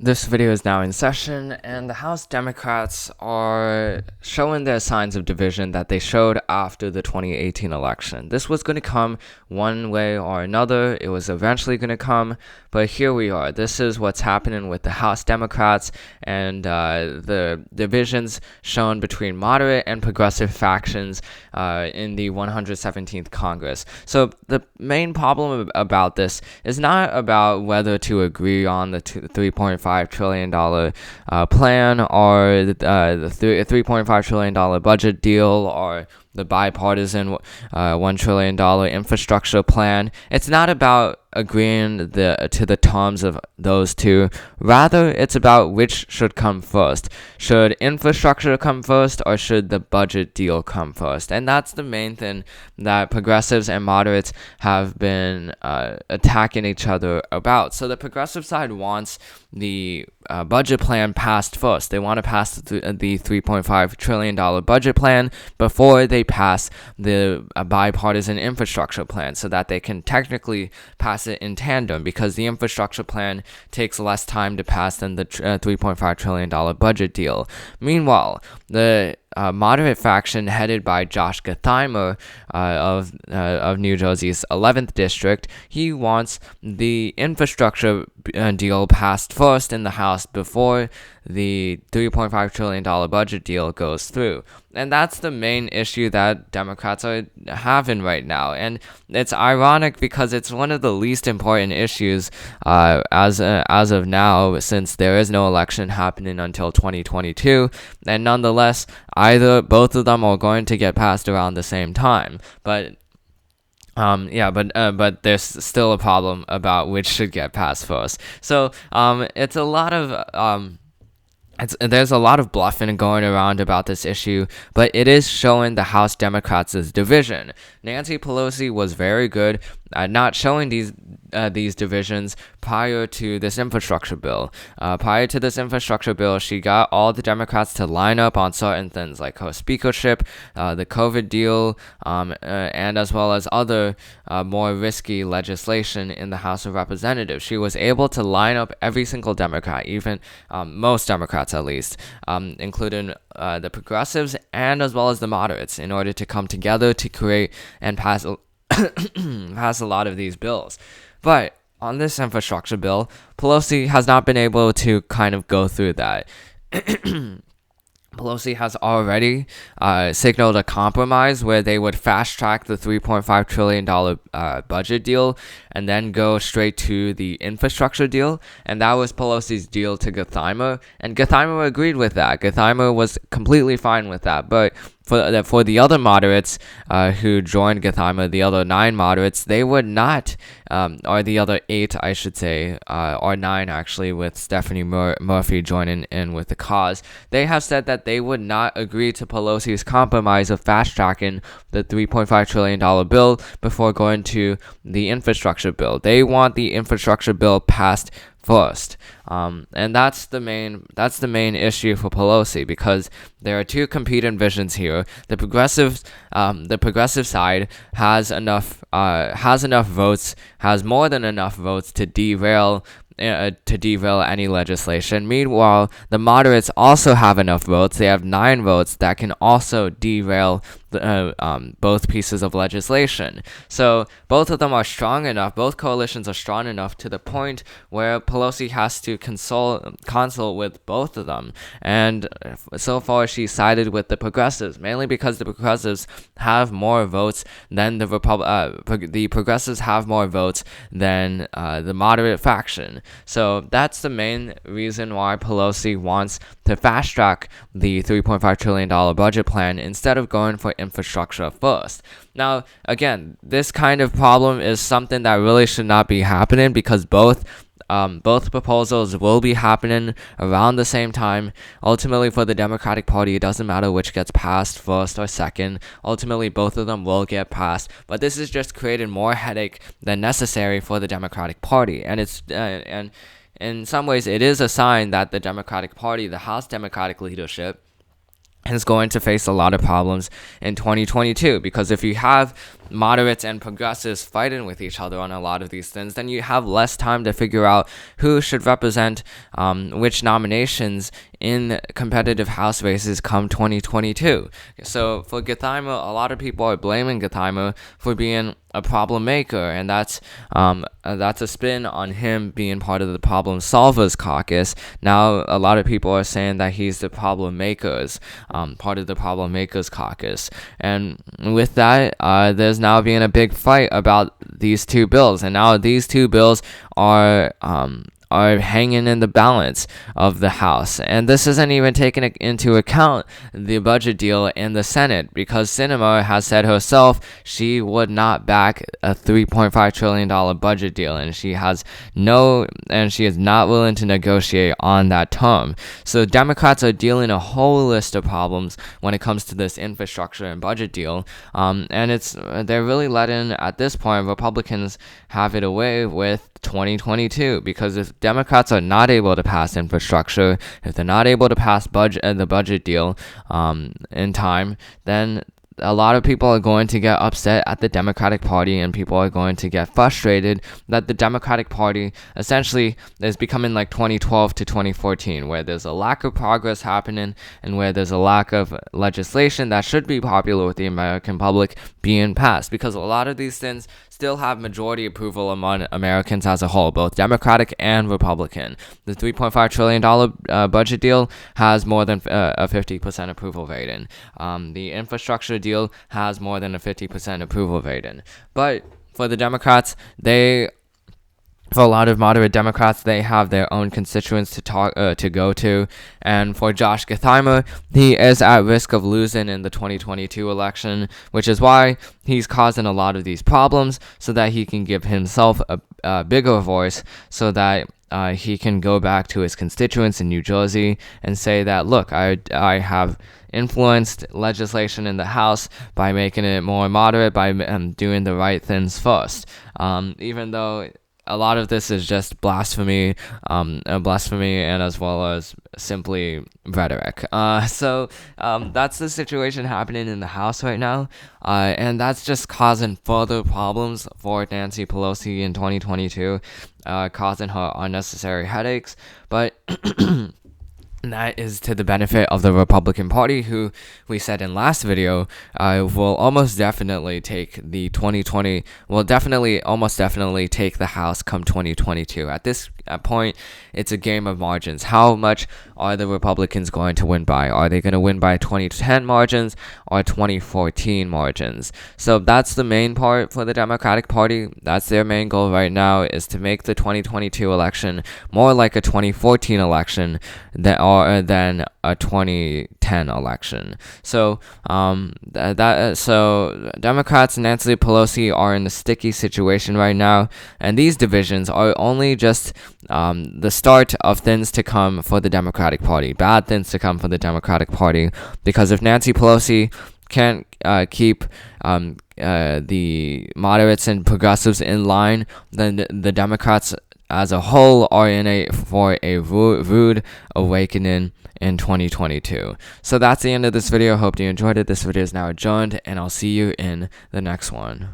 This video is now in session, and the House Democrats are showing their signs of division that they showed after the 2018 election. This was going to come one way or another. It was eventually going to come, but here we are. This is what's happening with the House Democrats and the divisions shown between moderate and progressive factions in the 117th Congress. So the main problem about this is not about whether to agree on the $3.5 trillion plan or the $3.5 trillion budget deal or the bipartisan $1 trillion infrastructure plan. It's not about agreeing to the terms of those two. Rather, it's about which should come first. Should infrastructure come first, or should the budget deal come first? And that's the main thing that progressives and moderates have been attacking each other about. So the progressive side wants the budget plan passed first. They want to pass the $3.5 trillion budget plan before they pass the bipartisan infrastructure plan, so that they can technically pass it in tandem, because the infrastructure plan takes less time to pass than the $3.5 trillion budget deal. Meanwhile, the moderate faction headed by Josh Gottheimer of New Jersey's 11th district, he wants the infrastructure deal passed first in the House before the $3.5 trillion budget deal goes through. And that's the main issue that Democrats are having right now. And it's ironic because it's one of the least important issues as of now, since there is no election happening until 2022. And nonetheless, both of them are going to get passed around the same time. But but there's still a problem about which should get passed first. So it's a lot of there's a lot of bluffing going around about this issue, but it is showing the House Democrats' division. Nancy Pelosi was very good at not showing these divisions prior to this infrastructure bill. Prior to this infrastructure bill, she got all the Democrats to line up on certain things like her speakership, the COVID deal, and as well as other more risky legislation in the House of Representatives. She was able to line up every single Democrat, even most Democrats at least, including the progressives and as well as the moderates, in order to come together to create and pass a lot of these bills. But on this infrastructure bill, Pelosi has not been able to kind of go through that. Pelosi has already signaled a compromise where they would fast-track the $3.5 trillion budget deal and then go straight to the infrastructure deal. And that was Pelosi's deal to Gottheimer. And Gottheimer agreed with that. Gottheimer was completely fine with that. But for the other moderates who joined Gottheimer, the other 9 moderates, they would not, or the other 8, I should say, or 9 actually, with Stephanie Murphy joining in with the cause, they have said that they would not agree to Pelosi's compromise of fast-tracking the $3.5 trillion bill before going to the infrastructure bill. They want the infrastructure bill passed first, and that's the main issue for Pelosi, because there are two competing visions here. The progressive side has enough votes, has more than enough votes to derail any legislation. Meanwhile, the moderates also have enough votes. They have 9 votes that can also derail both pieces of legislation. So both of them are strong enough, both coalitions are strong enough to the point where Pelosi has to consult with both of them. And so far she sided with the progressives, mainly because the progressives have more votes than the progressives have more votes than the moderate faction. So that's the main reason why Pelosi wants to fast track the $3.5 trillion budget plan instead of going for infrastructure first. Now, again, this kind of problem is something that really should not be happening, because both proposals will be happening around the same time. Ultimately, for the Democratic Party, it doesn't matter which gets passed first or second. Ultimately, both of them will get passed. But this is just creating more headache than necessary for the Democratic Party. And it's and in some ways, it is a sign that the Democratic Party, the House Democratic leadership, is going to face a lot of problems in 2022, because if you have moderates and progressives fighting with each other on a lot of these things, then you have less time to figure out who should represent which nominations in competitive House races come 2022. So for Gottheimer, a lot of people are blaming Gottheimer for being a problem maker, and that's a spin on him being part of the problem solvers caucus. Now a lot of people are saying that he's the problem makers, part of the problem makers caucus, and with that, there's now being a big fight about these two bills, and now these two bills are hanging in the balance of the House. And this isn't even taking into account the budget deal in the Senate, because Sinema has said herself she would not back a $3.5 trillion budget deal, and she is not willing to negotiate on that term. So Democrats are dealing a whole list of problems when it comes to this infrastructure and budget deal, and they're really letting, at this point, Republicans have it away with 2022, because if Democrats are not able to pass infrastructure, if they're not able to pass the budget deal in time, then a lot of people are going to get upset at the Democratic Party, and people are going to get frustrated that the Democratic Party essentially is becoming like 2012 to 2014, where there's a lack of progress happening and where there's a lack of legislation that should be popular with the American public being passed, because a lot of these things still have majority approval among Americans as a whole, both Democratic and Republican. The $3.5 trillion budget deal has more than a 50% approval rating. The infrastructure deal has more than a 50% approval rating. But for the Democrats, for a lot of moderate Democrats, they have their own constituents to go to, and for Josh Gottheimer, he is at risk of losing in the 2022 election, which is why he's causing a lot of these problems, so that he can give himself a bigger voice, so that he can go back to his constituents in New Jersey and say that, look, I have influenced legislation in the House by making it more moderate, by doing the right things first, even though a lot of this is just blasphemy, and as well as simply rhetoric. So that's the situation happening in the House right now, and that's just causing further problems for Nancy Pelosi in 2022, causing her unnecessary headaches. But that is to the benefit of the Republican Party, who we said in last video will almost definitely take almost definitely take the House come 2022. At this point, it's a game of margins. How much are the Republicans going to win by? Are they going to win by 2010 margins or 2014 margins? So that's the main part for the Democratic Party. That's their main goal right now, is to make the 2022 election more like a 2014 election than a 2010 election. So Democrats and Nancy Pelosi are in a sticky situation right now, and these divisions are only just the start of things to come for the Democratic Party, bad things to come for the Democratic Party, because if Nancy Pelosi can't keep the moderates and progressives in line, then the Democrats as a whole are for a rude awakening in 2022. So that's the end of this video. Hope you enjoyed it. This video is now adjourned, and I'll see you in the next one.